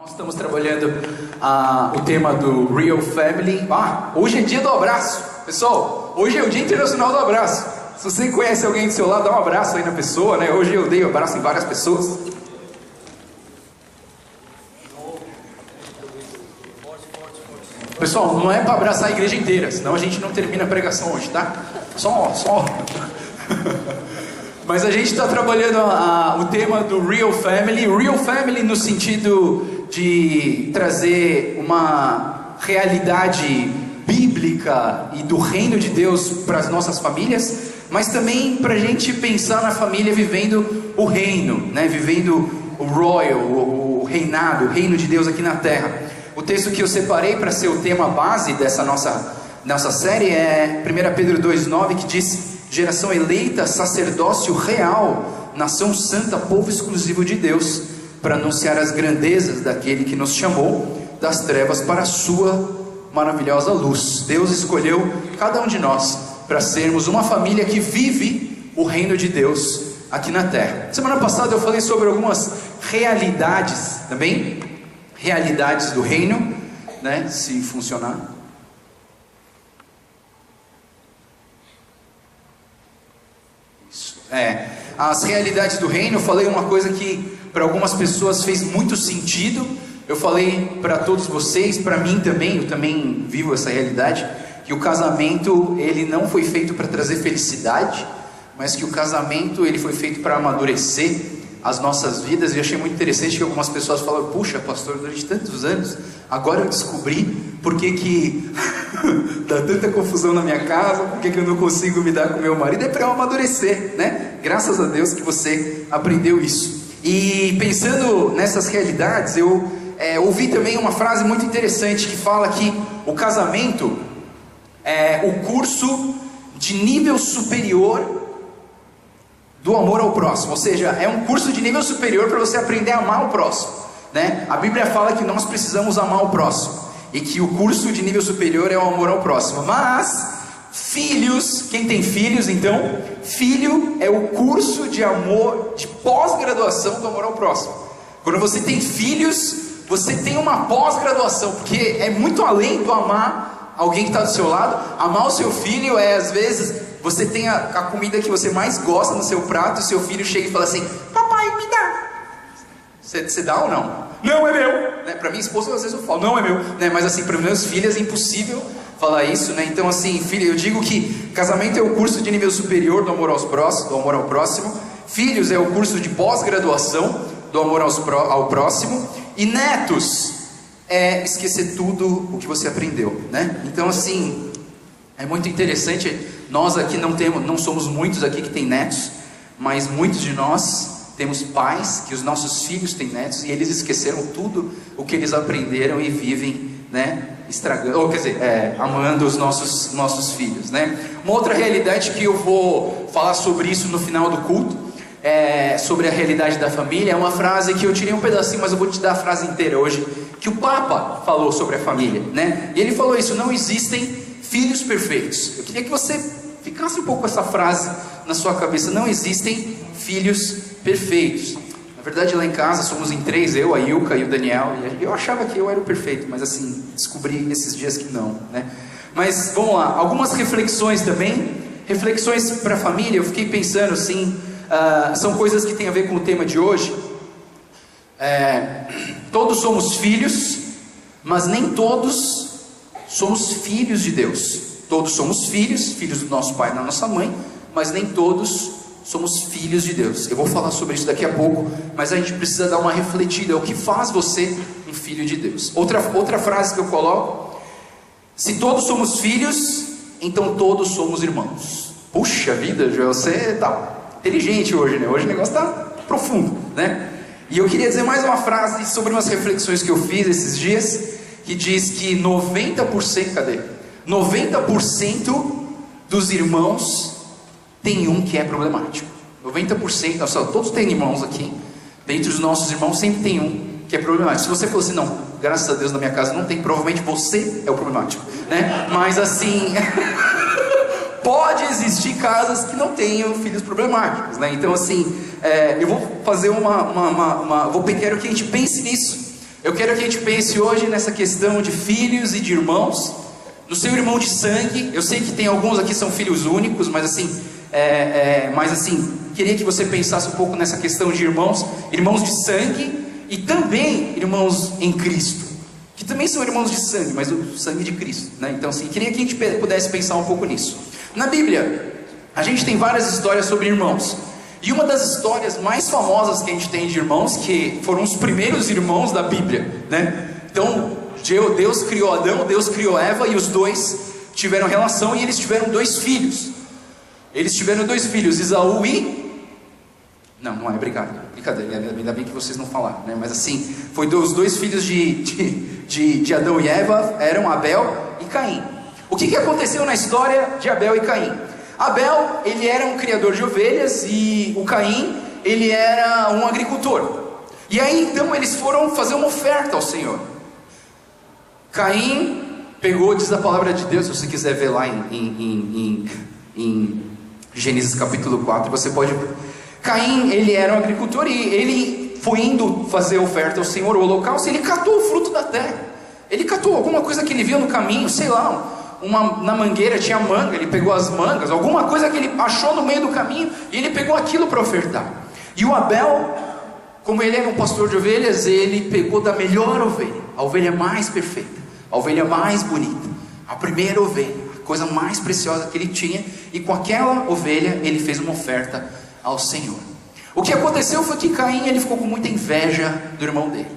Nós estamos trabalhando o tema do Real Family. Hoje é dia do abraço. Pessoal, hoje é o Dia Internacional do Abraço. Se você conhece alguém do seu lado, dá um abraço aí na pessoa, né? Hoje eu dei um abraço em várias pessoas. Pessoal, não é para abraçar a igreja inteira, senão a gente não termina a pregação hoje, tá? Só. Mas a gente está trabalhando o tema do Real Family. Real Family no sentido de trazer uma realidade bíblica e do reino de Deus para as nossas famílias, mas também para a gente pensar na família vivendo o reino, né? Vivendo o royal, o reinado, o reino de Deus aqui na terra. O texto que eu separei para ser o tema base dessa nossa série é 1 Pedro 2,9, que diz: geração eleita, sacerdócio real, nação santa, povo exclusivo de Deus, para anunciar as grandezas daquele que nos chamou das trevas para a sua maravilhosa luz. Deus escolheu cada um de nós para sermos uma família que vive o reino de Deus aqui na terra. Semana passada eu falei sobre algumas realidades também, realidades do reino, né? Se funcionar. As realidades do reino. Eu falei uma coisa que para algumas pessoas fez muito sentido. Eu falei para todos vocês, para mim também, eu também vivo essa realidade, que o casamento ele não foi feito para trazer felicidade, mas que o casamento ele foi feito para amadurecer as nossas vidas. E eu achei muito interessante que algumas pessoas falam: puxa, pastor, durante tantos anos, agora eu descobri por que dá tanta confusão na minha casa, por que eu não consigo me dar com meu marido. É para eu amadurecer, né? Graças a Deus que você aprendeu isso. E pensando nessas realidades, eu ouvi também uma frase muito interessante que fala que o casamento é o curso de nível superior do amor ao próximo. Ou seja, é um curso de nível superior para você aprender a amar o próximo, né? A Bíblia fala que nós precisamos amar o próximo e que o curso de nível superior é o amor ao próximo. Mas filhos, quem tem filhos, então, filho é o curso de amor, de pós-graduação do amor ao próximo. Quando você tem filhos, você tem uma pós-graduação, porque é muito além do amar alguém que está do seu lado. Amar o seu filho às vezes, você tem a comida que você mais gosta no seu prato, e seu filho chega e fala assim: papai, me dá. Você dá ou não? Não, é meu. Né? Para minha esposa, às vezes eu falo: não, é meu. Né? Mas assim, para meus filhos é impossível falar isso, né? Então assim, filho, eu digo que casamento é o curso de nível superior do amor ao próximo. Filhos é o curso de pós-graduação do amor ao próximo. E netos é esquecer tudo o que você aprendeu, né? Então assim, é muito interessante. Nós aqui não somos muitos aqui que tem netos, mas muitos de nós temos pais que os nossos filhos têm netos e eles esqueceram tudo o que eles aprenderam e vivem, né, estragando, ou quer dizer, amando os nossos filhos, né? Uma outra realidade que eu vou falar sobre isso no final do culto, sobre a realidade da família, é uma frase que eu tirei um pedacinho, mas eu vou te dar a frase inteira hoje, que o Papa falou sobre a família, né? E ele falou isso: não existem filhos perfeitos. Eu queria que você ficasse um pouco com essa frase na sua cabeça: não existem filhos perfeitos. Na verdade, lá em casa somos em 3, eu, a Ilka e o Daniel, e eu achava que eu era o perfeito, mas assim, descobri esses dias que não, né? Mas vamos lá, algumas reflexões também, reflexões para a família. Eu fiquei pensando assim, são coisas que têm a ver com o tema de hoje. Todos somos filhos, mas nem todos somos filhos de Deus. Todos somos filhos do nosso pai e da nossa mãe, mas nem todos somos filhos de Deus. Eu vou falar sobre isso daqui a pouco, mas a gente precisa dar uma refletida. É o que faz você um filho de Deus. Outra frase que eu coloco: se todos somos filhos, então todos somos irmãos. Puxa vida, Joel, você tá inteligente hoje, né? Hoje o negócio tá profundo, né? E eu queria dizer mais uma frase sobre umas reflexões que eu fiz esses dias, que diz que 90% dos irmãos tem um que é problemático. 90%, nossa, todos têm irmãos aqui. Dentre os nossos irmãos sempre tem um que é problemático. Se você for assim: não, graças a Deus na minha casa não tem, provavelmente você é o problemático, né? Mas assim, pode existir casas que não tenham filhos problemáticos, né? Então assim, eu vou fazer quero que a gente pense nisso. Eu quero que a gente pense hoje nessa questão de filhos e de irmãos, no seu irmão de sangue. Eu sei que tem alguns aqui que são filhos únicos, mas assim, queria que você pensasse um pouco nessa questão de irmãos de sangue e também irmãos em Cristo, que também são irmãos de sangue, mas o sangue de Cristo, né? Então assim, queria que a gente pudesse pensar um pouco nisso. Na Bíblia, a gente tem várias histórias sobre irmãos, e uma das histórias mais famosas que a gente tem de irmãos, que foram os primeiros irmãos da Bíblia, né? Então, Deus criou Adão, Deus criou Eva, e os dois tiveram relação, e eles tiveram dois filhos. Esaú e... Não é, brincadeira, ainda bem que vocês não falaram, né? Mas assim, os dois filhos de Adão e Eva eram Abel e Caim. O que aconteceu na história de Abel e Caim? Abel, ele era um criador de ovelhas, e o Caim, ele era um agricultor. E aí então eles foram fazer uma oferta ao Senhor. Caim pegou, diz a palavra de Deus, se você quiser ver lá em Gênesis capítulo 4, você pode... Caim, ele era um agricultor, e ele foi indo fazer oferta ao Senhor, o holocausto, e ele catou o fruto da terra. Ele catou alguma coisa que ele viu no caminho, sei lá, na mangueira tinha manga, ele pegou as mangas, alguma coisa que ele achou no meio do caminho, e ele pegou aquilo para ofertar. E o Abel, como ele era um pastor de ovelhas, ele pegou da melhor ovelha, a ovelha mais perfeita, a ovelha mais bonita, a primeira ovelha, a coisa mais preciosa que ele tinha, e com aquela ovelha ele fez uma oferta ao Senhor. O que aconteceu foi que Caim, ele ficou com muita inveja do irmão dele.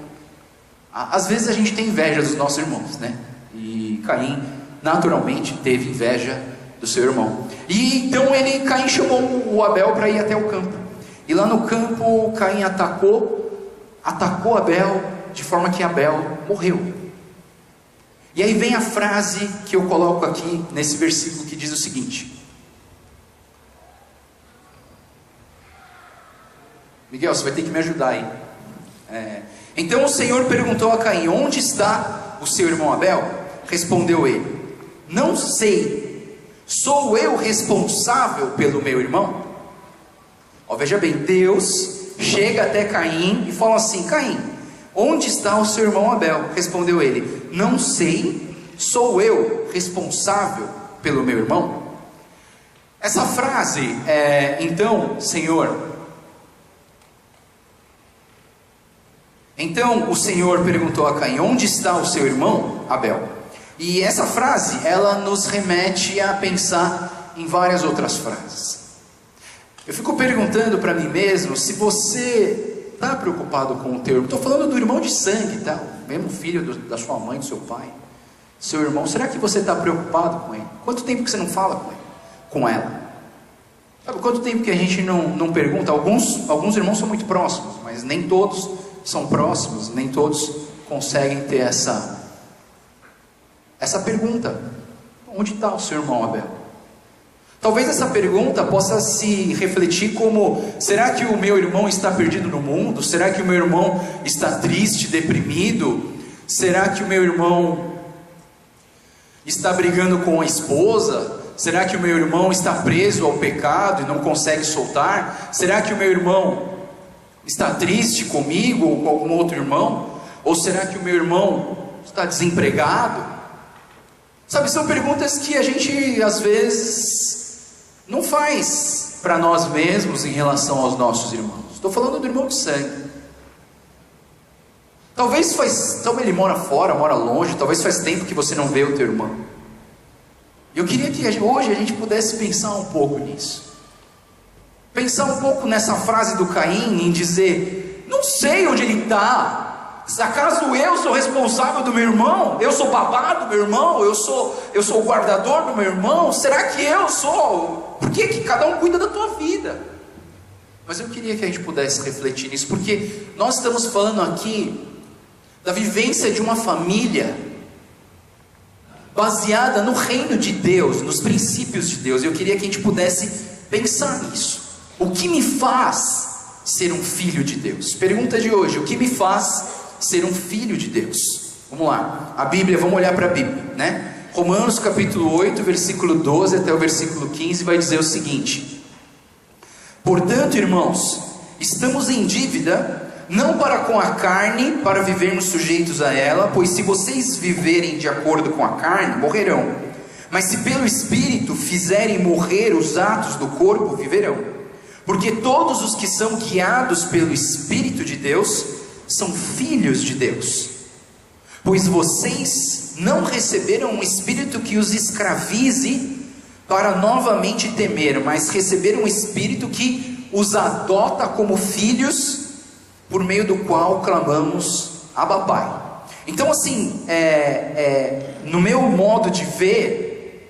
Às vezes a gente tem inveja dos nossos irmãos, né? E Caim naturalmente teve inveja do seu irmão. E então Caim chamou o Abel para ir até o campo. E lá no campo Caim atacou Abel, de forma que Abel morreu. E aí vem a frase que eu coloco aqui nesse versículo, que diz o seguinte: Miguel, você vai ter que me ajudar aí. Então o Senhor perguntou a Caim: onde está o seu irmão Abel? Respondeu ele: não sei, sou eu responsável pelo meu irmão? Veja bem, Deus chega até Caim e fala assim: Caim, onde está o seu irmão Abel? Respondeu ele: não sei, sou eu responsável pelo meu irmão? Essa frase então o Senhor perguntou a Caim: onde está o seu irmão Abel? E essa frase, ela nos remete a pensar em várias outras frases. Eu fico perguntando para mim mesmo se você está preocupado com o teu irmão. Estou falando do irmão de sangue, tá? O mesmo filho da sua mãe, do seu pai, seu irmão. Será que você está preocupado com ele? Quanto tempo que você não fala com ele, com ela? Sabe quanto tempo que a gente não pergunta? Alguns irmãos são muito próximos, mas nem todos são próximos, nem todos conseguem ter essa pergunta: onde está o seu irmão Abel? Talvez essa pergunta possa se refletir como: será que o meu irmão está perdido no mundo? Será que o meu irmão está triste, deprimido? Será que o meu irmão está brigando com a esposa? Será que o meu irmão está preso ao pecado e não consegue soltar? Será que o meu irmão está triste comigo ou com algum outro irmão? Ou será que o meu irmão está desempregado? Sabe, são perguntas que a gente às vezes não faz para nós mesmos em relação aos nossos irmãos. Estou falando do irmão de sangue. Talvez ele mora fora, mora longe, talvez faz tempo que você não vê o teu irmão. E eu queria que hoje a gente pudesse pensar um pouco nisso. Pensar um pouco nessa frase do Caim, em dizer: não sei onde ele está. Acaso eu sou responsável do meu irmão? Eu sou babá do meu irmão? Eu sou o guardador do meu irmão? Será que eu sou? Por que cada um cuida da tua vida? Mas eu queria que a gente pudesse refletir nisso, porque nós estamos falando aqui da vivência de uma família baseada no reino de Deus, nos princípios de Deus. Eu queria que a gente pudesse pensar nisso. O que me faz ser um filho de Deus? Pergunta de hoje: o que me faz ser um filho de Deus? Vamos lá, a Bíblia, vamos olhar para a Bíblia, né? Romanos capítulo 8, versículo 12 até o versículo 15 vai dizer o seguinte: portanto, irmãos, estamos em dívida, não para com a carne, para vivermos sujeitos a ela, pois se vocês viverem de acordo com a carne, morrerão. Mas se pelo Espírito fizerem morrer os atos do corpo, viverão. Porque todos os que são guiados pelo Espírito de Deus, são filhos de Deus. Pois vocês não receberam um Espírito que os escravize, para novamente temer, mas receberam um Espírito que os adota como filhos, por meio do qual clamamos Abba Pai. Então assim, no meu modo de ver,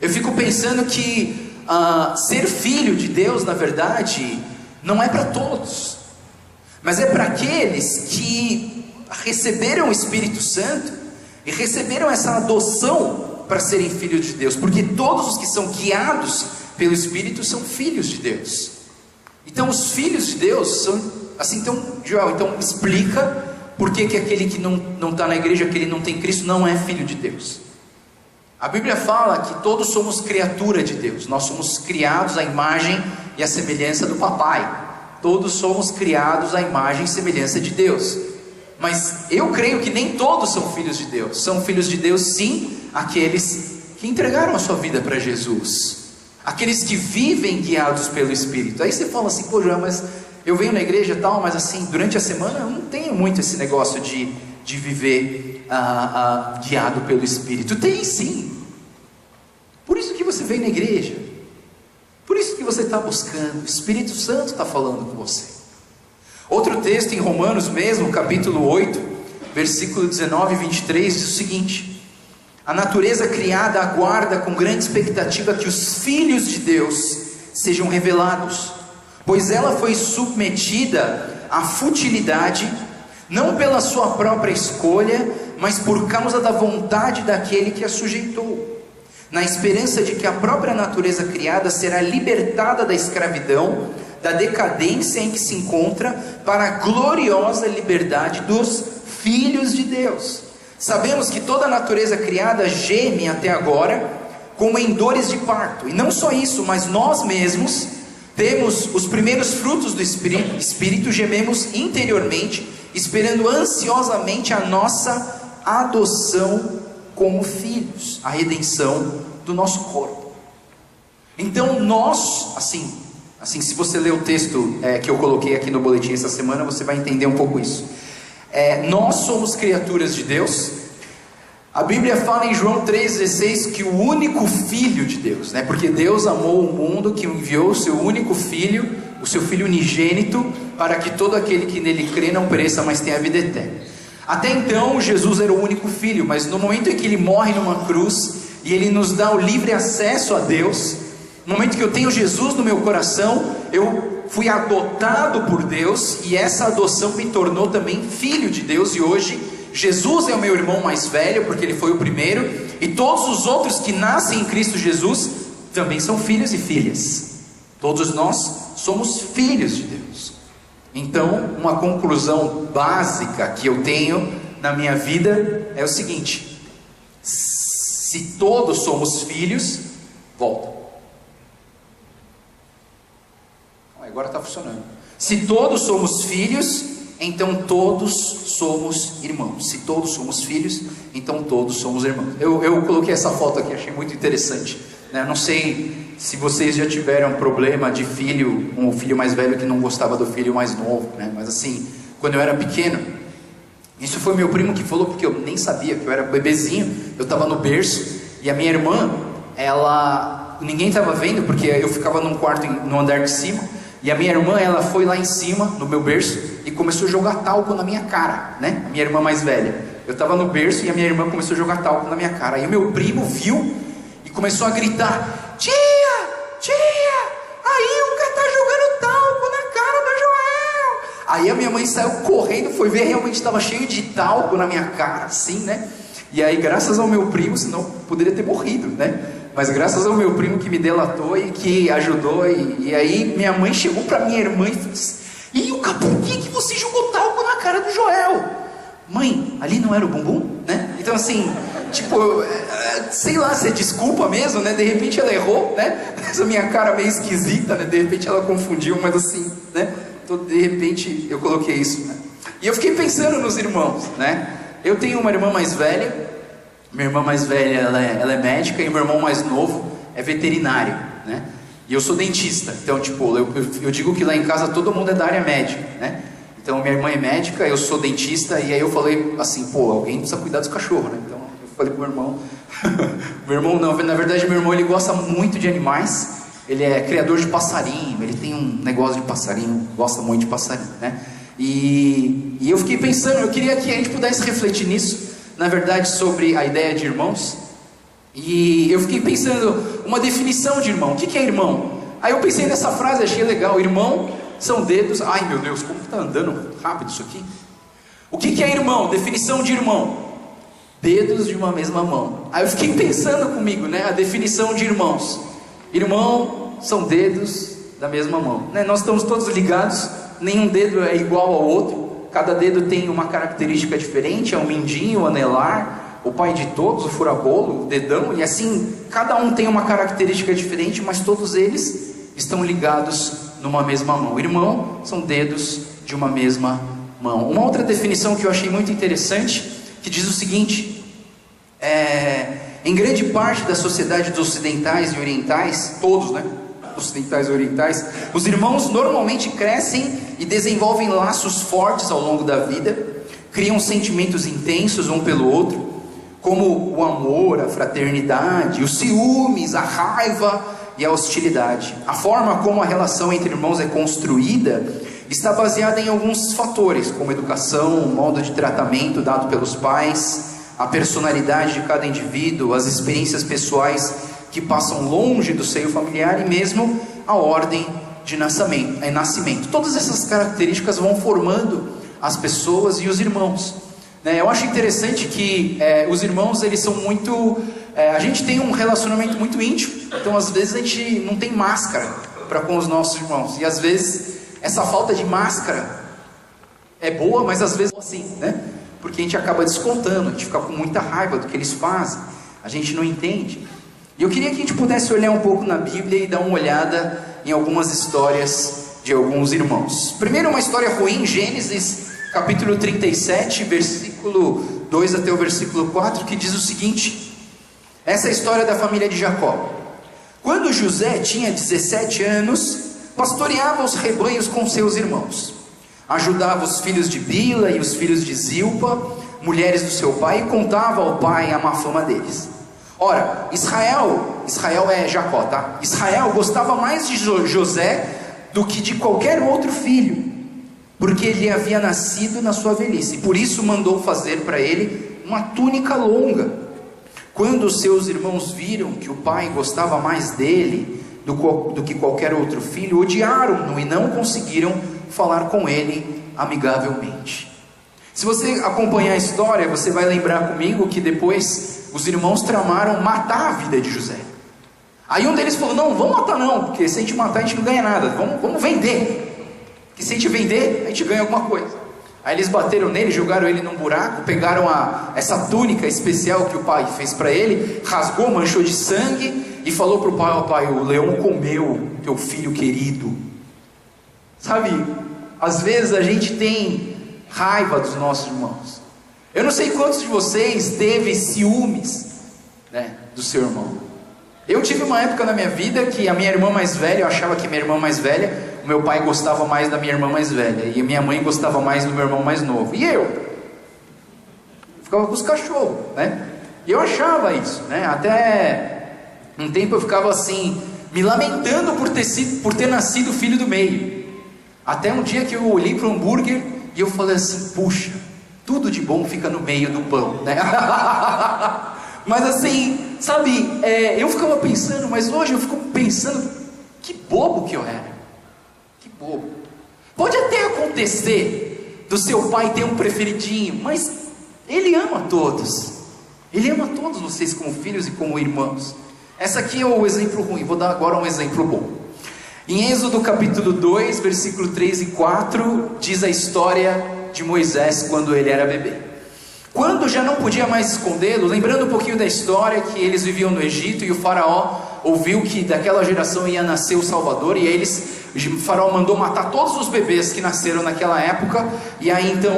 eu fico pensando que ser filho de Deus, na verdade, não é para todos, mas é para aqueles que receberam o Espírito Santo e receberam essa adoção para serem filhos de Deus, porque todos os que são guiados pelo Espírito são filhos de Deus. Então os filhos de Deus são assim. Então, Joel, então explica por que aquele que não está na igreja, que ele não tem Cristo, não é filho de Deus. A Bíblia fala que todos somos criatura de Deus. Nós somos criados à imagem e à semelhança do papai. Todos somos criados à imagem e semelhança de Deus. Mas eu creio que nem todos são filhos de Deus. São filhos de Deus sim, aqueles que entregaram a sua vida para Jesus, aqueles que vivem guiados pelo Espírito. Aí você fala assim: pô, João, mas eu venho na igreja e tal, mas assim, durante a semana eu não tenho muito esse negócio de viver guiado pelo Espírito. Tem sim. Por isso que você vem na igreja, por isso que você está buscando. O Espírito Santo está falando com você. Outro texto em Romanos mesmo, capítulo 8, versículo 19 e 23, diz o seguinte: a natureza criada aguarda com grande expectativa que os filhos de Deus sejam revelados, pois ela foi submetida à futilidade, não pela sua própria escolha, mas por causa da vontade daquele que a sujeitou, na esperança de que a própria natureza criada será libertada da escravidão, da decadência em que se encontra, para a gloriosa liberdade dos filhos de Deus. Sabemos que toda a natureza criada geme até agora, como em dores de parto. E não só isso, mas nós mesmos temos os primeiros frutos do Espírito, gememos interiormente, esperando ansiosamente a nossa adoção como filhos, a redenção do nosso corpo. Então nós, assim, se você ler o texto que eu coloquei aqui no boletim essa semana, você vai entender um pouco isso. Nós somos criaturas de Deus. A Bíblia fala em João 3,16 que o único Filho de Deus, porque Deus amou o mundo, que enviou o seu único Filho, o seu Filho unigênito, para que todo aquele que nele crê não pereça, mas tenha a vida eterna. Até então Jesus era o único Filho, mas no momento em que ele morre numa cruz e ele nos dá o livre acesso a Deus, no momento que eu tenho Jesus no meu coração, eu fui adotado por Deus, e essa adoção me tornou também filho de Deus. E hoje Jesus é o meu irmão mais velho, porque ele foi o primeiro, e todos os outros que nascem em Cristo Jesus também são filhos e filhas. Todos nós somos filhos de Deus. Então, uma conclusão básica que eu tenho na minha vida é o seguinte: se todos somos filhos, volta. Agora está funcionando. Se todos somos filhos, então todos somos irmãos. Se todos somos filhos, então todos somos irmãos. Eu coloquei essa foto aqui, achei muito interessante. Não sei se vocês já tiveram problema de filho, um filho mais velho que não gostava do filho mais novo, mas assim, quando eu era pequeno, isso foi meu primo que falou, porque eu nem sabia, que eu era bebezinho, eu estava no berço, e a minha irmã, ninguém estava vendo, porque eu ficava num quarto no andar de cima, e a minha irmã, ela foi lá em cima, no meu berço, e começou a jogar talco na minha cara, A minha irmã mais velha. Eu estava no berço e a minha irmã começou a jogar talco na minha cara. Aí o meu primo viu e começou a gritar: tia, a Ilka tá jogando talco na cara do Joel. Aí a minha mãe saiu correndo, foi ver, realmente estava cheio de talco na minha cara, assim, E aí, graças ao meu primo, senão poderia ter morrido, Mas graças ao meu primo que me delatou e que ajudou, e aí minha mãe chegou para minha irmã e disse: Ilka, por que você jogou talco na cara do Joel? Mãe, ali não era o bumbum, Então assim, sei lá se é desculpa mesmo, De repente ela errou, Essa minha cara meio esquisita, De repente ela confundiu, mas assim, De repente eu coloquei isso, né? E eu fiquei pensando nos irmãos, né? Eu tenho uma irmã mais velha. Minha irmã mais velha, ela é médica. E meu irmão mais novo é veterinário, né? E eu sou dentista. Então, tipo, eu digo que lá em casa todo mundo é da área médica, né? Então, minha irmã é médica, eu sou dentista. E aí eu falei assim, pô, alguém precisa cuidar dos cachorros, né? Então, eu falei pro meu irmão. Meu irmão, não, na verdade, meu irmão, ele gosta muito de animais. Ele é criador de passarinho. Ele tem um negócio de passarinho. Gosta muito de passarinho, né? E eu fiquei pensando, eu queria que a gente pudesse refletir nisso, na verdade, sobre a ideia de irmãos. E eu fiquei pensando, uma definição de irmão. O que é irmão? Aí eu pensei nessa frase, achei legal. Irmão são dedos. Ai meu Deus, como está andando rápido isso aqui. O que é irmão? Definição de irmão: dedos de uma mesma mão. Aí eu fiquei pensando comigo, né? A definição de irmãos. Irmão são dedos da mesma mão, né? Nós estamos todos ligados. Nenhum dedo é igual ao outro. Cada dedo tem uma característica diferente. É o mindinho, o anelar, o pai de todos, o furabolo, o dedão. E assim, cada um tem uma característica diferente, mas todos eles estão ligados numa mesma mão. Irmão são dedos de uma mesma mão. Uma outra definição que eu achei muito interessante, que diz o seguinte: em grande parte da sociedade dos ocidentais e orientais, todos, né? Ocidentais e orientais, os irmãos normalmente crescem e desenvolvem laços fortes ao longo da vida, criam sentimentos intensos um pelo outro, como o amor, a fraternidade, os ciúmes, a raiva e a hostilidade. A forma como a relação entre irmãos é construída está baseada em alguns fatores, como educação, o modo de tratamento dado pelos pais, a personalidade de cada indivíduo, as experiências pessoais que passam longe do seio familiar e mesmo a ordem de nascimento. Todas essas características vão formando as pessoas e os irmãos, né? Eu acho interessante que os irmãos, eles são muito... a gente tem um relacionamento muito íntimo, então às vezes a gente não tem máscara para com os nossos irmãos. E às vezes essa falta de máscara é boa, mas às vezes assim, né? Porque a gente acaba descontando, a gente fica com muita raiva do que eles fazem, a gente não entende. E eu queria que a gente pudesse olhar um pouco na Bíblia e dar uma olhada em algumas histórias de alguns irmãos. Primeiro, uma história ruim, Gênesis capítulo 37, versículo 2 até o versículo 4, que diz o seguinte: essa é a história da família de Jacó. Quando José tinha 17 anos, pastoreava os rebanhos com seus irmãos. Ajudava os filhos de Bila e os filhos de Zilpa, mulheres do seu pai, e contava ao pai a má fama deles. Ora, Israel é Jacó, tá? Israel gostava mais de José do que de qualquer outro filho, porque ele havia nascido na sua velhice, e por isso mandou fazer para ele uma túnica longa. Quando os seus irmãos viram que o pai gostava mais dele do que qualquer outro filho, odiaram-no e não conseguiram falar com ele amigavelmente. Se você acompanhar a história, você vai lembrar comigo que depois os irmãos tramaram matar a vida de José. Aí um deles falou: não, vamos matar não, porque se a gente matar a gente não ganha nada, vamos vender, porque se a gente vender, a gente ganha alguma coisa. Aí eles bateram nele, jogaram ele num buraco, pegaram essa túnica especial que o pai fez para ele, rasgou, manchou de sangue e falou para o pai: ó pai, o leão comeu teu filho querido. Sabe, às vezes a gente tem raiva dos nossos irmãos. Eu não sei quantos de vocês teve ciúmes, né, do seu irmão. Eu tive uma época na minha vida que a minha irmã mais velha, eu achava que minha irmã mais velha, o meu pai gostava mais da minha irmã mais velha, e a minha mãe gostava mais do meu irmão mais novo. E eu ficava com os cachorros, né? E eu achava isso, né? Até um tempo eu ficava assim, me lamentando por ter nascido filho do meio. Até um dia que eu olhei para o hambúrguer e eu falei assim: puxa, tudo de bom fica no meio do pão, né? Mas assim, sabe, eu ficava pensando, mas hoje eu fico pensando, que bobo que eu era. Que bobo. Pode até acontecer do seu pai ter um preferidinho, mas ele ama todos. Ele ama todos vocês como filhos e como irmãos. Essa aqui é o exemplo ruim, vou dar agora um exemplo bom. Em Êxodo capítulo 2, versículo 3 e 4, diz a história de Moisés quando ele era bebê. Quando já não podia mais escondê-lo, lembrando um pouquinho da história que eles viviam no Egito e o faraó ouviu que daquela geração ia nascer o Salvador, e aí o faraó mandou matar todos os bebês que nasceram naquela época. E aí então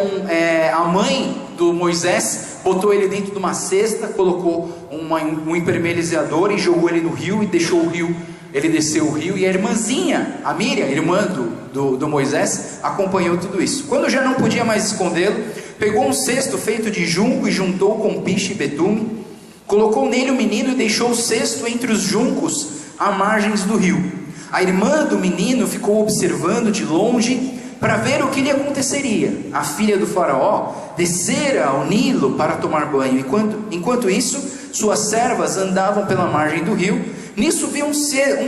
a mãe do Moisés botou ele dentro de uma cesta, colocou um impermeabilizador e jogou ele no rio, e deixou o rio, ele desceu o rio. E a irmãzinha, a Miriam, irmã do Moisés, acompanhou tudo isso. Quando já não podia mais escondê-lo, pegou um cesto feito de junco e juntou com piche e betume, colocou nele o menino e deixou o cesto entre os juncos à margens do rio. A irmã do menino ficou observando de longe para ver o que lhe aconteceria. A filha do faraó descera ao Nilo para tomar banho. Enquanto isso, suas servas andavam pela margem do rio. Nisso viu um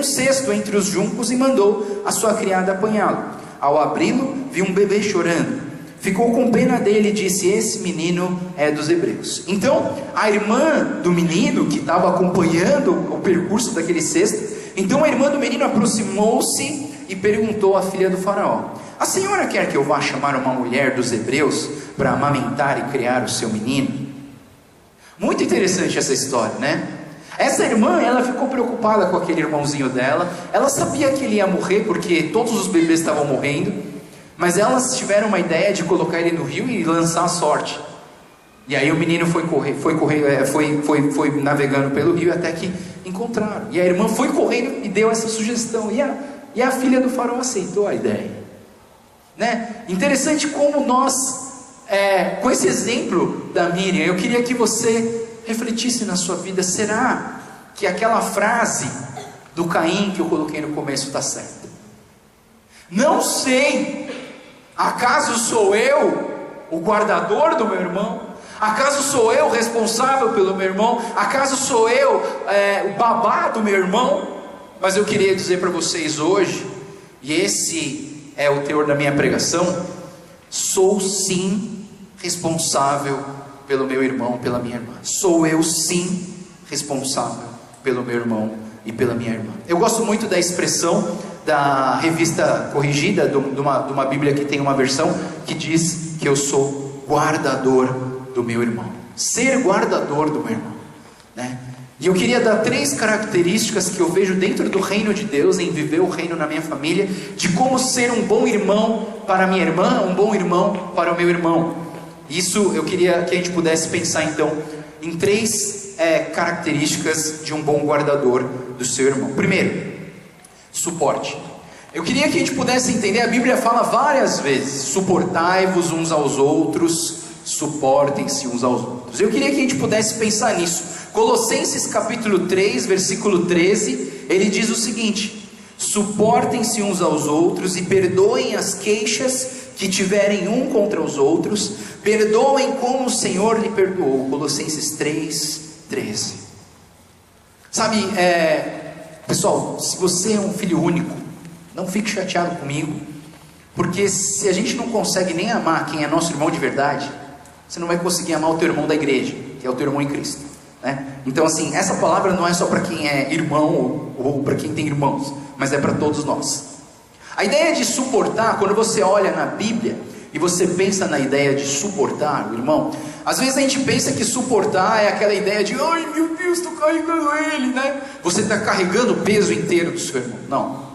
cesto entre os juncos e mandou a sua criada apanhá-lo. Ao abri-lo, viu um bebê chorando. Ficou com pena dele e disse: esse menino é dos hebreus. Então a irmã do menino, que estava acompanhando o percurso daquele cesto, então a irmã do menino aproximou-se e perguntou à filha do faraó: a senhora quer que eu vá chamar uma mulher dos hebreus para amamentar e criar o seu menino? Muito interessante essa história, né? Essa irmã, ela ficou preocupada com aquele irmãozinho dela. Ela sabia que ele ia morrer, porque todos os bebês estavam morrendo. Mas elas tiveram uma ideia de colocar ele no rio e lançar a sorte. E aí o menino foi navegando pelo rio até que encontraram. E a irmã foi correndo e deu essa sugestão. E a filha do faraó aceitou a ideia. Né? Interessante como nós, com esse exemplo da Miriam, eu queria que você refletisse na sua vida: será que aquela frase do Caim que eu coloquei no começo está certa? Não sei. Acaso sou eu o guardador do meu irmão? Acaso sou eu responsável pelo meu irmão? Acaso sou eu o babá do meu irmão? Mas eu queria dizer para vocês hoje, e esse é o teor da minha pregação: sou sim responsável pelo meu irmão, pela minha irmã. Sou eu sim responsável pelo meu irmão e pela minha irmã. Eu gosto muito da expressão da Revista Corrigida, de uma Bíblia que tem uma versão que diz que eu sou guardador do meu irmão. Ser guardador do meu irmão, né? E eu queria dar 3 características que eu vejo dentro do reino de Deus, em viver o reino na minha família, de como ser um bom irmão para a minha irmã, um bom irmão para o meu irmão. Isso eu queria que a gente pudesse pensar então em 3 características de um bom guardador do seu irmão. Primeiro, suporte. Eu queria que a gente pudesse entender, a Bíblia fala várias vezes: suportai-vos uns aos outros, suportem-se uns aos outros. Eu queria que a gente pudesse pensar nisso. Colossenses capítulo 3, versículo 13, ele diz o seguinte: suportem-se uns aos outros e perdoem as queixas que tiverem um contra os outros, perdoem como o Senhor lhe perdoou. Colossenses 3, 13. Sabe, pessoal, se você é um filho único, não fique chateado comigo, porque se a gente não consegue nem amar quem é nosso irmão de verdade, você não vai conseguir amar o teu irmão da igreja, que é o teu irmão em Cristo, né? Então assim, essa palavra não é só para quem é irmão ou para quem tem irmãos, mas é para todos nós. A ideia de suportar, quando você olha na Bíblia e você pensa na ideia de suportar o irmão, às vezes a gente pensa que suportar é aquela ideia de: ai meu Deus, estou carregando ele, né? Você está carregando o peso inteiro do seu irmão. Não.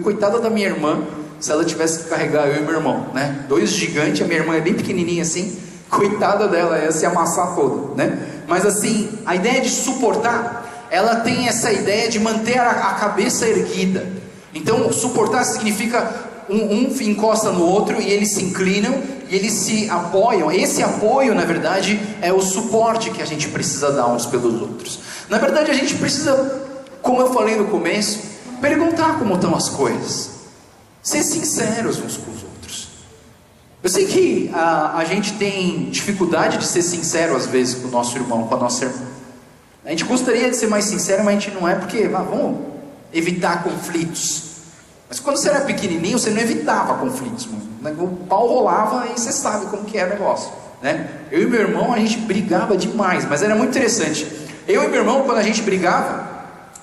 Coitada da minha irmã, se ela tivesse que carregar eu e meu irmão, né? 2 gigantes, a minha irmã é bem pequenininha assim, coitada dela, ia se amassar toda, né? Mas assim, a ideia de suportar, ela tem essa ideia de manter a cabeça erguida. Então suportar significa um encosta no outro e eles se inclinam e eles se apoiam. Esse apoio, na verdade, é o suporte que a gente precisa dar uns pelos outros. Na verdade, a gente precisa, como eu falei no começo, perguntar como estão as coisas, ser sinceros uns com os outros. Eu sei que a gente tem dificuldade de ser sincero às vezes com o nosso irmão, com a nossa irmã. A gente gostaria de ser mais sincero, mas a gente não é, porque vamos evitar conflitos. Mas quando você era pequenininho, você não evitava conflitos, o pau rolava e você sabe como que é o negócio, né? Eu e meu irmão, a gente brigava demais, mas era muito interessante. Eu e meu irmão, quando a gente brigava,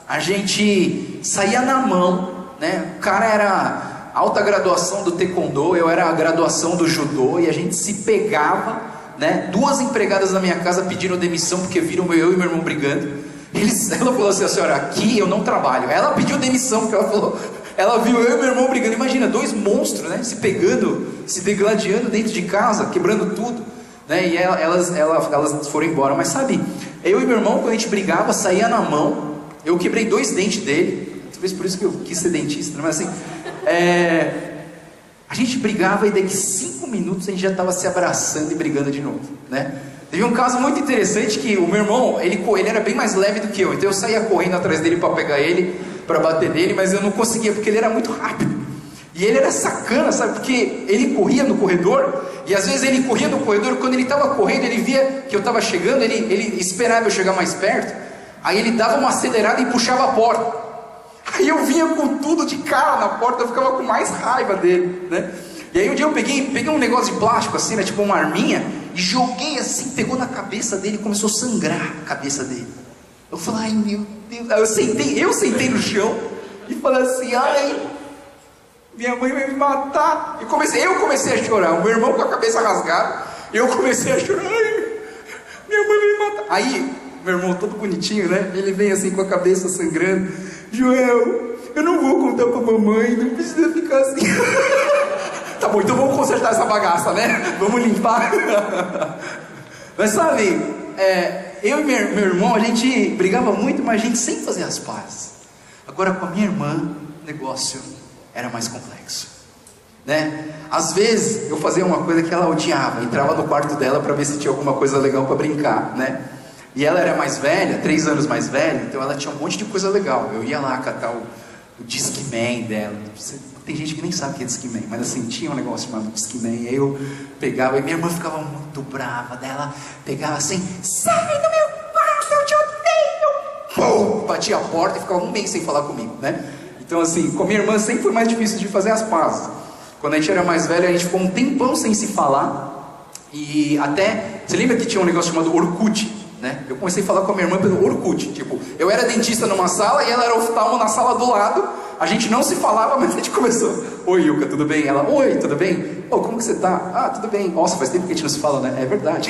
a gente saía na mão, né? O cara era alta graduação do taekwondo, eu era a graduação do judô, e a gente se pegava, né? 2 empregadas na minha casa pediram demissão porque viram eu e meu irmão brigando. Ela falou assim: a senhora, aqui eu não trabalho. Ela pediu demissão, porque ela falou, ela viu eu e meu irmão brigando. Imagina, dois monstros, né, se pegando, se degladiando dentro de casa, quebrando tudo, né? E elas foram embora. Mas sabe, eu e meu irmão, quando a gente brigava, saía na mão. Eu quebrei 2 dentes dele, talvez por isso que eu quis ser dentista, né? Mas assim, a gente brigava e daqui 5 minutos a gente já estava se abraçando e brigando de novo, né? Teve um caso muito interessante que o meu irmão, ele era bem mais leve do que eu. Então eu saía correndo atrás dele para pegar ele, para bater nele, mas eu não conseguia, porque ele era muito rápido. E ele era sacana, sabe? Porque ele corria no corredor, e às vezes ele corria no corredor, quando ele estava correndo, ele via que eu estava chegando, ele esperava eu chegar mais perto, aí ele dava uma acelerada e puxava a porta. Aí eu vinha com tudo de cara na porta, eu ficava com mais raiva dele, né? E aí um dia eu peguei um negócio de plástico assim, né, tipo uma arminha, e joguei assim, pegou na cabeça dele, começou a sangrar a cabeça dele. Eu falei: ai meu Deus. Aí eu sentei no chão e falei assim: ai, minha mãe vai me matar. E eu comecei a chorar, o meu irmão com a cabeça rasgada, eu comecei a chorar: ai, minha mãe vai me matar. Aí meu irmão todo bonitinho, né, ele vem assim com a cabeça sangrando: Joel, eu não vou contar pra mamãe, não precisa ficar assim. Tá bom, então vamos consertar essa bagaça, né? Vamos limpar. Mas sabe, eu e meu irmão, a gente brigava muito, mas a gente sempre fazia as pazes. Agora com a minha irmã, o negócio era mais complexo, né? Às vezes eu fazia uma coisa que ela odiava, entrava no quarto dela para ver se tinha alguma coisa legal para brincar, né? E ela era mais velha, 3 anos mais velha, então ela tinha um monte de coisa legal. Eu ia lá catar o Discman dela. Tem gente que nem sabe o que é Discman, mas assim, tinha um negócio chamado Discman. Aí eu pegava, e minha irmã ficava muito brava dela, pegava assim: sai do meu quarto, eu te odeio! Pum! Batia a porta e ficava 1 mês sem falar comigo, né? Então assim, com a minha irmã sempre foi mais difícil de fazer as pazes. Quando a gente era mais velho, a gente ficou um tempão sem se falar. E até, você lembra que tinha um negócio chamado Orkut, né? Eu comecei a falar com a minha irmã pelo Orkut. Tipo, eu era dentista numa sala e ela era oftalmo na sala do lado. A gente não se falava, mas a gente começou: oi Ilka, tudo bem? Ela: oi, tudo bem? Oh, como que você tá? Ah, tudo bem. Nossa, faz tempo que a gente não se fala, né? É verdade.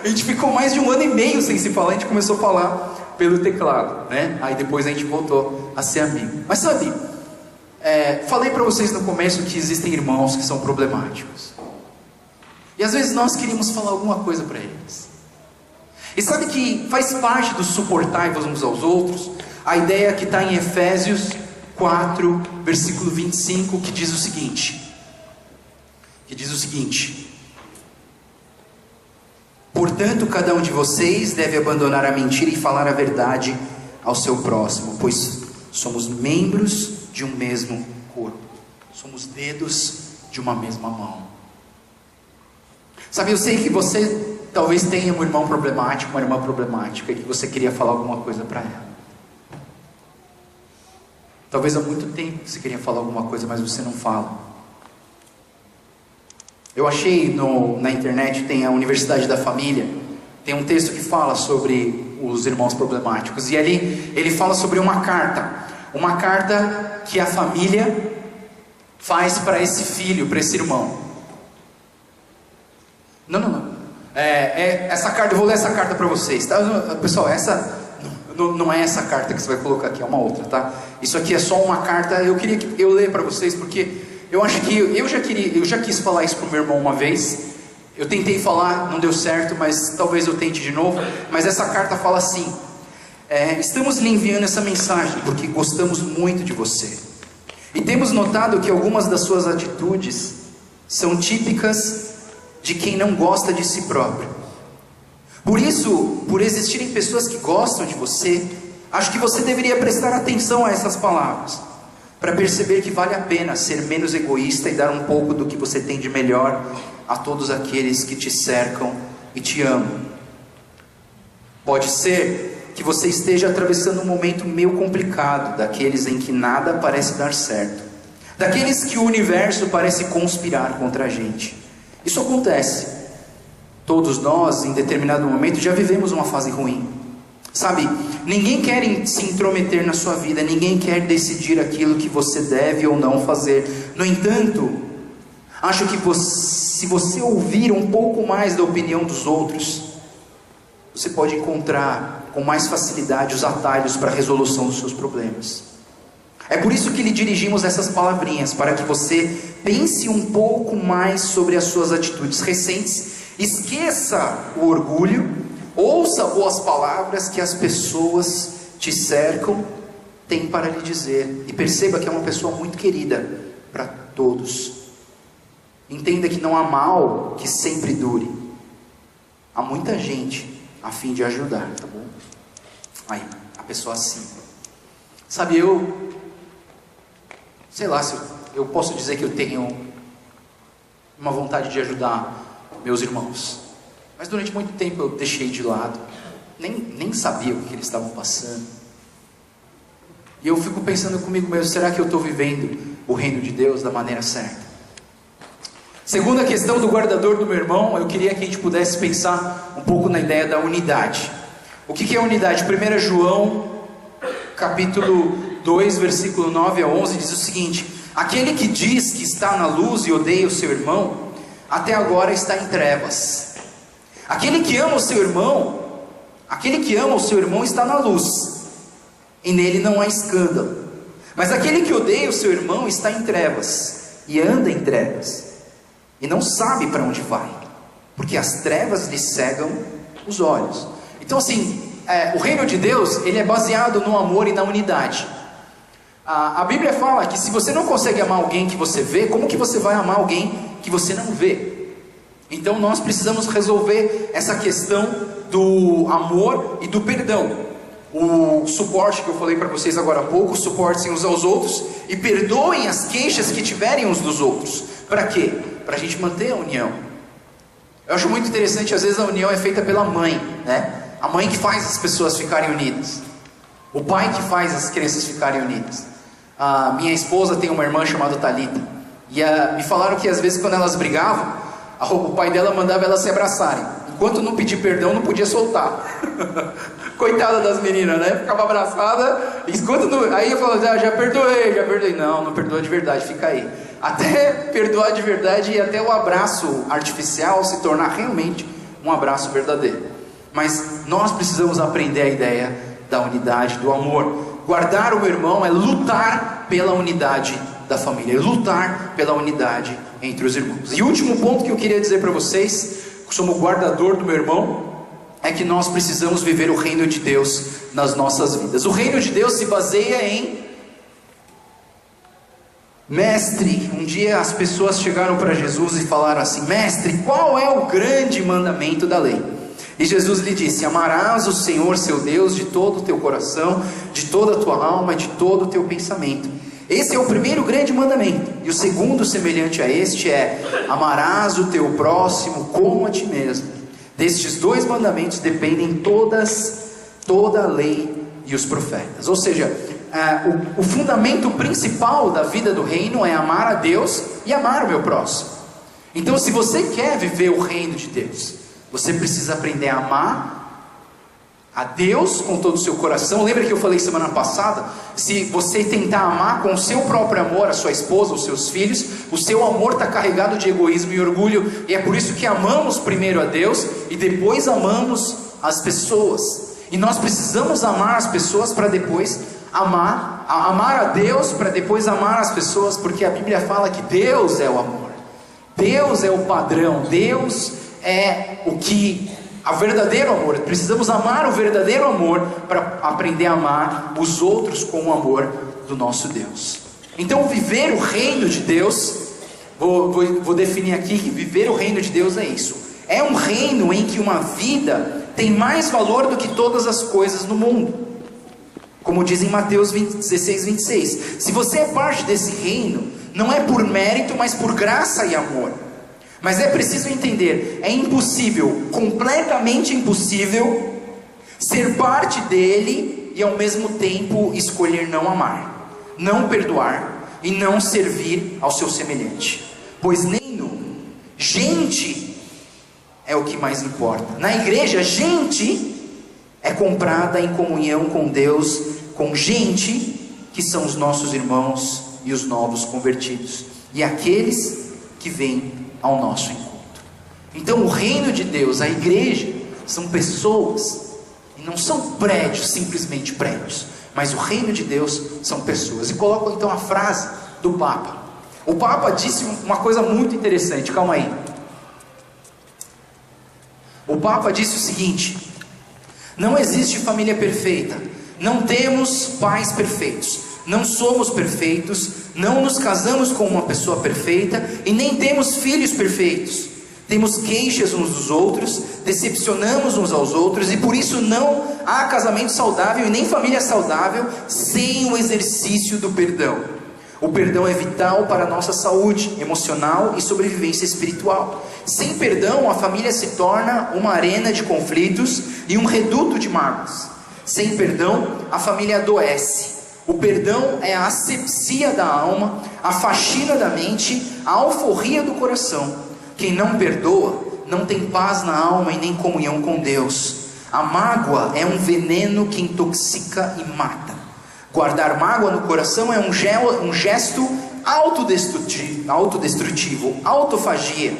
A gente ficou mais de 1 ano e meio sem se falar. A gente começou a falar pelo teclado, né? Aí depois a gente voltou a ser amigo. Mas sabe, falei pra vocês no começo que existem irmãos que são problemáticos. E às vezes nós queríamos falar alguma coisa pra eles. E sabe que faz parte do suportar-vos uns aos outros a ideia que está em Efésios 4, versículo 25, que diz o seguinte: portanto, cada um de vocês deve abandonar a mentira e falar a verdade ao seu próximo, pois somos membros de um mesmo corpo, somos dedos de uma mesma mão. Sabe, eu sei que você talvez tenha um irmão problemático, uma irmã problemática, e que você queria falar alguma coisa para ela. Talvez há muito tempo você queria falar alguma coisa, mas você não fala. Eu achei na internet, tem a Universidade da Família, tem um texto que fala sobre os irmãos problemáticos, e ali ele fala sobre uma carta que a família faz para esse filho, para esse irmão. Não. Essa carta, eu vou ler essa carta para vocês, tá? Pessoal, essa não é essa carta que você vai colocar aqui, é uma outra, tá? Isso aqui é só uma carta. Eu queria que eu ler para vocês, porque eu acho que eu já quis falar isso pro meu irmão uma vez. Eu tentei falar, não deu certo, mas talvez eu tente de novo. Mas essa carta fala assim: estamos lhe enviando essa mensagem porque gostamos muito de você e temos notado que algumas das suas atitudes são típicas de quem não gosta de si próprio. Por isso, por existirem pessoas que gostam de você, acho que você deveria prestar atenção a essas palavras, para perceber que vale a pena ser menos egoísta e dar um pouco do que você tem de melhor a todos aqueles que te cercam e te amam. Pode ser que você esteja atravessando um momento meio complicado, daqueles em que nada parece dar certo, daqueles que o universo parece conspirar contra a gente. Isso acontece. Todos nós, em determinado momento, já vivemos uma fase ruim. Sabe, ninguém quer se intrometer na sua vida, ninguém quer decidir aquilo que você deve ou não fazer. No entanto, acho que se você ouvir um pouco mais da opinião dos outros, você pode encontrar com mais facilidade os atalhos para a resolução dos seus problemas. É por isso que lhe dirigimos essas palavrinhas, para que você pense um pouco mais sobre as suas atitudes recentes, esqueça o orgulho, ouça boas palavras que as pessoas te cercam têm para lhe dizer, e perceba que é uma pessoa muito querida para todos. Entenda que não há mal que sempre dure. Há muita gente a fim de ajudar, tá bom? Aí, a pessoa assim. Sabe, sei lá, se eu posso dizer que eu tenho uma vontade de ajudar meus irmãos. Mas durante muito tempo eu deixei de lado. Nem sabia o que eles estavam passando. E eu fico pensando comigo mesmo, será que eu estou vivendo o reino de Deus da maneira certa? Segunda questão do guardador do meu irmão, eu queria que a gente pudesse pensar um pouco na ideia da unidade. O que é unidade? 1 João, capítulo 2, versículo 9 a 11, diz o seguinte: aquele que diz que está na luz e odeia o seu irmão, até agora está em trevas. Aquele que ama o seu irmão está na luz, e nele não há escândalo. Mas aquele que odeia o seu irmão está em trevas, e anda em trevas, e não sabe para onde vai, porque as trevas lhe cegam os olhos. Então assim, o reino de Deus, ele é baseado no amor e na unidade. A Bíblia fala que se você não consegue amar alguém que você vê, como que você vai amar alguém que você não vê? Então nós precisamos resolver essa questão do amor e do perdão. O suporte que eu falei para vocês agora há pouco, suportem uns aos outros e perdoem as queixas que tiverem uns dos outros. Para quê? Para a gente manter a união. Eu acho muito interessante, às vezes a união é feita pela mãe, né? A mãe que faz as pessoas ficarem unidas, o pai que faz as crianças ficarem unidas. A minha esposa tem uma irmã chamada Thalita, e me falaram que às vezes quando elas brigavam, o pai dela mandava elas se abraçarem. Enquanto não pedir perdão, não podia soltar. Coitada das meninas, né? Ficava abraçada. Aí eu falava, já perdoei. Não perdoa de verdade, fica aí. Até perdoar de verdade e até o abraço artificial se tornar realmente um abraço verdadeiro. Mas nós precisamos aprender a ideia da unidade, do amor. Guardar o irmão é lutar pela unidade da família, é lutar pela unidade entre os irmãos. E o último ponto que eu queria dizer para vocês, como guardador do meu irmão, é que nós precisamos viver o reino de Deus nas nossas vidas. O reino de Deus se baseia em mestre. Um dia as pessoas chegaram para Jesus e falaram assim: mestre, qual é o grande mandamento da lei? E Jesus lhe disse: amarás o Senhor seu Deus de todo o teu coração, de toda a tua alma, de todo o teu pensamento. Esse é o primeiro grande mandamento. E o segundo, semelhante a este, é: amarás o teu próximo como a ti mesmo. Destes dois mandamentos dependem toda a lei e os profetas. Ou seja, o fundamento principal da vida do reino é amar a Deus e amar o meu próximo. Então, se você quer viver o reino de Deus, você precisa aprender a amar a Deus com todo o seu coração. Lembra que eu falei semana passada? Se você tentar amar com o seu próprio amor a sua esposa, os seus filhos, o seu amor está carregado de egoísmo e orgulho. E é por isso que amamos primeiro a Deus e depois amamos as pessoas. E nós precisamos amar as pessoas para depois amar a Deus, para depois amar as pessoas, porque a Bíblia fala que Deus é o amor. Deus é o padrão. Deus é o verdadeiro amor. Precisamos amar o verdadeiro amor para aprender a amar os outros com o amor do nosso Deus. Então, viver o reino de Deus, vou definir aqui que viver o reino de Deus é isso. É um reino em que uma vida tem mais valor do que todas as coisas no mundo. Como diz em Mateus 16, 26. Se você é parte desse reino, não é por mérito, mas por graça e amor. Mas é preciso entender, é impossível, completamente impossível, ser parte dele e ao mesmo tempo escolher não amar, não perdoar e não servir ao seu semelhante. Pois gente é o que mais importa. Na igreja, gente é comprada em comunhão com Deus, com gente que são os nossos irmãos e os novos convertidos, e aqueles que vêm ao nosso encontro. Então o reino de Deus, a igreja, são pessoas, e não são prédios, simplesmente prédios, mas o reino de Deus são pessoas. E coloco então a frase do Papa. O Papa disse uma coisa muito interessante, calma aí. O Papa disse o seguinte: não existe família perfeita, não temos pais perfeitos, não somos perfeitos, não nos casamos com uma pessoa perfeita e nem temos filhos perfeitos. Temos queixas uns dos outros, decepcionamos uns aos outros e por isso não há casamento saudável e nem família saudável sem o exercício do perdão. O perdão é vital para a nossa saúde emocional e sobrevivência espiritual. Sem perdão, a família se torna uma arena de conflitos e um reduto de mágoas. Sem perdão, a família adoece. O perdão é a asepsia da alma, a faxina da mente, a alforria do coração. Quem não perdoa, não tem paz na alma e nem comunhão com Deus. A mágoa é um veneno que intoxica e mata. Guardar mágoa no coração é um gesto autodestrutivo, autofagia.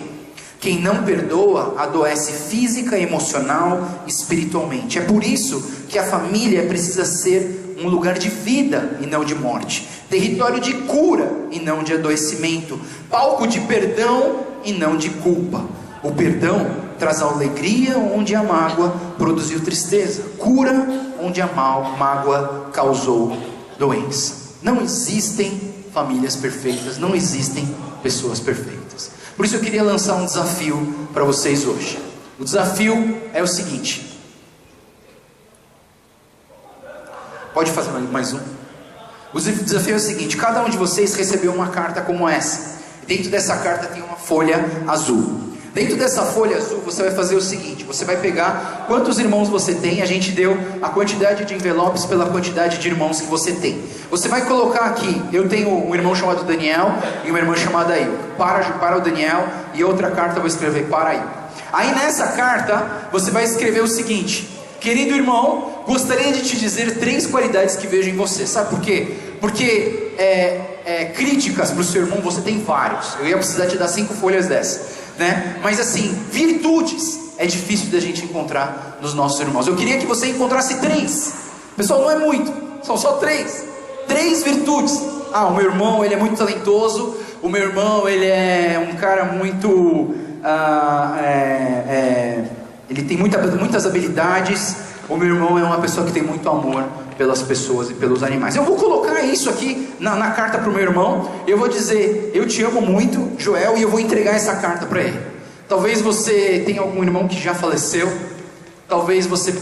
Quem não perdoa, adoece física, emocional, espiritualmente. É por isso que a família precisa ser um lugar de vida e não de morte, território de cura e não de adoecimento, palco de perdão e não de culpa. O perdão traz alegria onde a mágoa produziu tristeza, cura onde a mágoa causou doença. Não existem famílias perfeitas, não existem pessoas perfeitas. Por isso eu queria lançar um desafio para vocês hoje. O desafio é o seguinte. Pode fazer mais um? O desafio é o seguinte: cada um de vocês recebeu uma carta como essa. Dentro dessa carta tem uma folha azul. Dentro dessa folha azul você vai fazer o seguinte: você vai pegar quantos irmãos você tem. A gente deu a quantidade de envelopes pela quantidade de irmãos que você tem. Você vai colocar aqui: eu tenho um irmão chamado Daniel e uma irmã chamada Ilka. Para o Daniel, e outra carta eu vou escrever para a Ilka. Aí nessa carta você vai escrever o seguinte: querido irmão, gostaria de te dizer 3 qualidades que vejo em você. Sabe por quê? Porque críticas para o seu irmão você tem vários. Eu ia precisar te dar 5 folhas dessas, né? Mas assim, virtudes é difícil da gente encontrar nos nossos irmãos. Eu queria que você encontrasse 3. Pessoal, não é muito, são só 3. 3 virtudes. Ah, o meu irmão, ele é muito talentoso. O meu irmão, ele é um cara muito... ele tem muitas habilidades. O meu irmão é uma pessoa que tem muito amor pelas pessoas e pelos animais. Eu vou colocar isso aqui na carta para o meu irmão. Eu vou dizer: eu te amo muito, Joel, e eu vou entregar essa carta para ele. Talvez você tenha algum irmão que já faleceu. Talvez você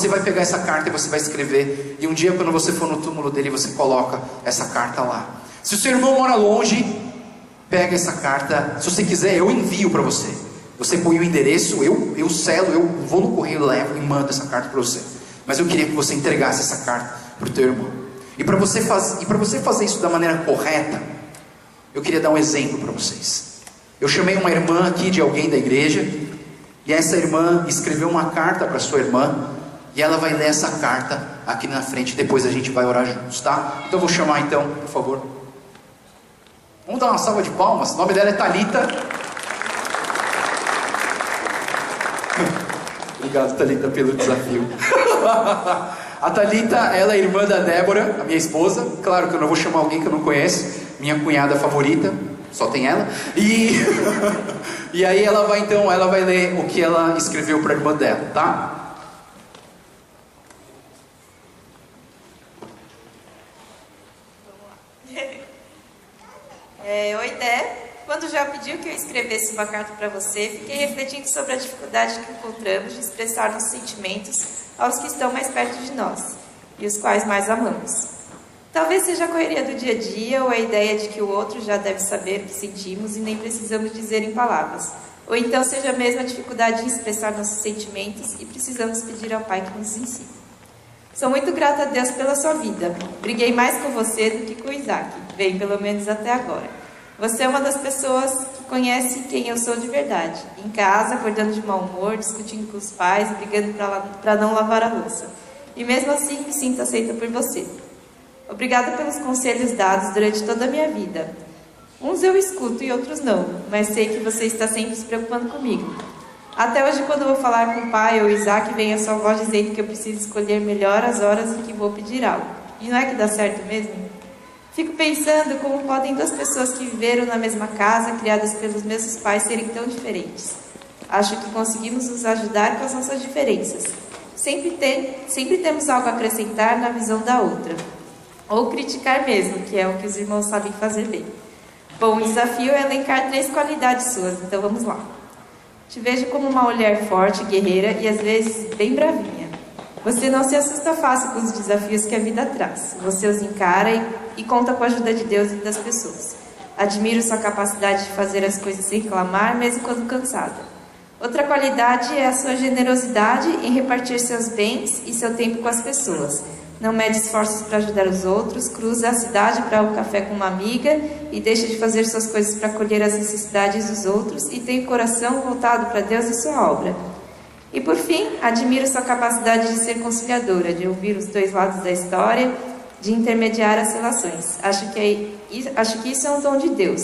vai pegar essa carta e você vai escrever. E um dia, quando você for no túmulo dele, você coloca essa carta lá. Se o seu irmão mora longe, pega essa carta. Se você quiser, eu envio para você. Você põe o endereço, eu selo, eu vou no correio, levo e mando essa carta para você. Mas eu queria que você entregasse essa carta para o teu irmão. E para você fazer isso da maneira correta, eu queria dar um exemplo para vocês. Eu chamei uma irmã aqui de alguém da igreja, e essa irmã escreveu uma carta para sua irmã, e ela vai ler essa carta aqui na frente, depois a gente vai orar juntos, tá? Então eu vou chamar então, por favor. Vamos dar uma salva de palmas. O nome dela é Thalita. Obrigado, Thalita, pelo desafio. A Thalita, ela é irmã da Débora, a minha esposa. Claro que eu não vou chamar alguém que eu não conheço. Minha cunhada favorita, só tem ela. E aí ela vai ler o que ela escreveu para a irmã dela, tá? Oi, Dé. Quando já pediu que eu escrevesse uma carta para você, fiquei refletindo sobre a dificuldade que encontramos de expressar nossos sentimentos aos que estão mais perto de nós e os quais mais amamos. Talvez seja a correria do dia a dia ou a ideia de que o outro já deve saber o que sentimos e nem precisamos dizer em palavras. Ou então seja mesmo a dificuldade de expressar nossos sentimentos e precisamos pedir ao Pai que nos ensine. Sou muito grata a Deus pela sua vida. Briguei mais com você do que com o Isaac, bem, pelo menos até agora. Você é uma das pessoas que conhece quem eu sou de verdade. Em casa, acordando de mau humor, discutindo com os pais, brigando para não lavar a louça. E mesmo assim, me sinto aceita por você. Obrigada pelos conselhos dados durante toda a minha vida. Uns eu escuto e outros não, mas sei que você está sempre se preocupando comigo. Até hoje, quando vou falar com o pai ou Isaac, vem a sua voz dizendo que eu preciso escolher melhor as horas em que vou pedir algo. E não é que dá certo mesmo? Fico pensando como podem duas pessoas que viveram na mesma casa, criadas pelos mesmos pais, serem tão diferentes. Acho que conseguimos nos ajudar com as nossas diferenças. Sempre temos algo a acrescentar na visão da outra. Ou criticar mesmo, que é o que os irmãos sabem fazer bem. Bom, o desafio é elencar 3 qualidades suas, então vamos lá. Te vejo como uma mulher forte, guerreira e às vezes bem bravinha. Você não se assusta fácil com os desafios que a vida traz. Você os encara e conta com a ajuda de Deus e das pessoas. Admiro sua capacidade de fazer as coisas sem reclamar, mesmo quando cansada. Outra qualidade é a sua generosidade em repartir seus bens e seu tempo com as pessoas. Não mede esforços para ajudar os outros, cruza a cidade para o café com uma amiga e deixa de fazer suas coisas para colher as necessidades dos outros e tem o coração voltado para Deus e sua obra. E por fim, admiro sua capacidade de ser conciliadora, de ouvir os 2 lados da história, de intermediar as relações. Acho que isso é um dom de Deus.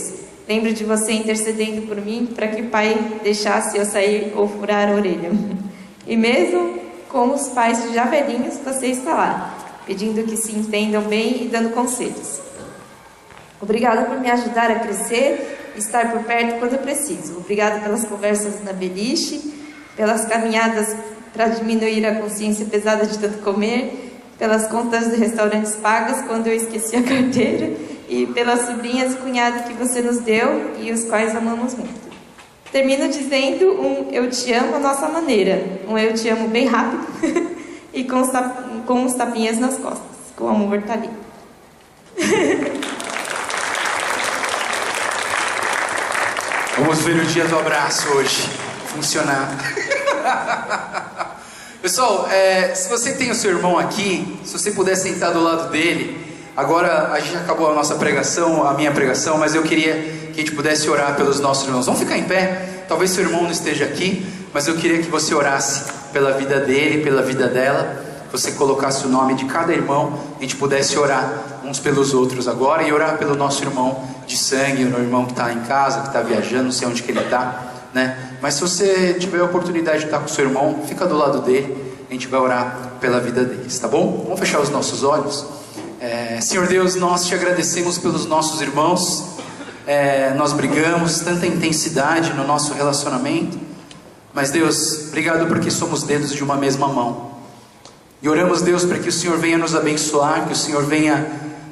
Lembro de você intercedendo por mim para que o pai deixasse eu sair ou furar a orelha. E mesmo com os pais já velhinhos, você está lá, pedindo que se entendam bem e dando conselhos. Obrigada por me ajudar a crescer e estar por perto quando preciso. Obrigada pelas conversas na beliche, pelas caminhadas para diminuir a consciência pesada de tanto comer, pelas contas de restaurantes pagas quando eu esqueci a carteira e pelas sobrinhas e cunhados que você nos deu e os quais amamos muito. Termino dizendo um eu te amo à nossa maneira, um eu te amo bem rápido e com uns tapinhas nas costas, com amor tá ali. Vamos ver o dia do abraço hoje funcionar. Pessoal, se você tem o seu irmão aqui, se você puder sentar do lado dele. Agora a gente acabou a nossa pregação, a minha pregação, mas eu queria que a gente pudesse orar pelos nossos irmãos. Vamos ficar em pé? Talvez seu irmão não esteja aqui, mas eu queria que você orasse pela vida dele, pela vida dela. Você colocasse o nome de cada irmão, a gente pudesse orar uns pelos outros agora e orar pelo nosso irmão de sangue, o irmão que está em casa, que está viajando, não sei onde que ele está, né? Mas se você tiver a oportunidade de estar com o seu irmão, fica do lado dele, a gente vai orar pela vida deles, tá bom? Vamos fechar os nossos olhos. Senhor Deus, nós te agradecemos pelos nossos irmãos. Nós brigamos, tanta intensidade no nosso relacionamento, mas Deus, obrigado porque somos dedos de uma mesma mão, e oramos, Deus, para que o Senhor venha nos abençoar, que o Senhor venha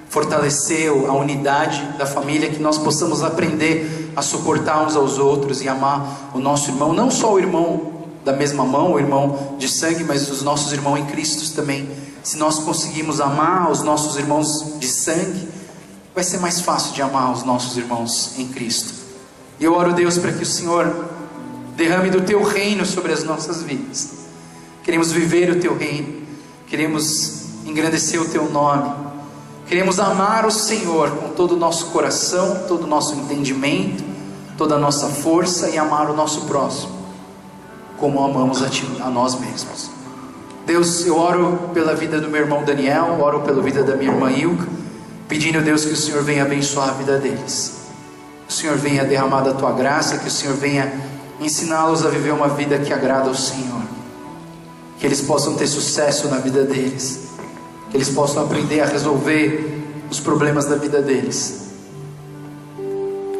fortalecer a unidade da família, que nós possamos aprender a suportar uns aos outros e amar o nosso irmão, não só o irmão da mesma mão, o irmão de sangue, mas os nossos irmãos em Cristo também. Se nós conseguimos amar os nossos irmãos de sangue, vai ser mais fácil de amar os nossos irmãos em Cristo. E eu oro, Deus, para que o Senhor derrame do Teu reino sobre as nossas vidas. Queremos viver o Teu reino, queremos engrandecer o Teu nome, queremos amar o Senhor com todo o nosso coração, todo o nosso entendimento, toda a nossa força, e amar o nosso próximo como amamos a nós mesmos. Deus, eu oro pela vida do meu irmão Daniel, oro pela vida da minha irmã Ilka, pedindo, Deus, que o Senhor venha abençoar a vida deles, que o Senhor venha derramar da Tua graça, que o Senhor venha ensiná-los a viver uma vida que agrada ao Senhor, que eles possam ter sucesso na vida deles, que eles possam aprender a resolver os problemas da vida deles,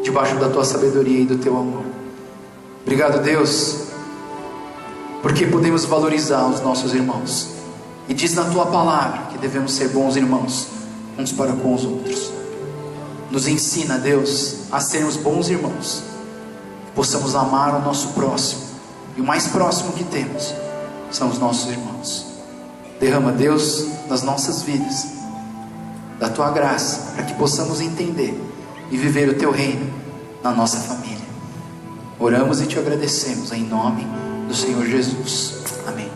debaixo da Tua sabedoria e do Teu amor. Obrigado, Deus, porque podemos valorizar os nossos irmãos, e diz na Tua palavra que devemos ser bons irmãos uns para com os outros. Nos ensina, Deus, a sermos bons irmãos, que possamos amar o nosso próximo, e o mais próximo que temos são os nossos irmãos. Derrama, Deus, nas nossas vidas da Tua graça, para que possamos entender e viver o Teu reino na nossa família. Oramos e Te agradecemos em nome do Senhor Jesus. Amém.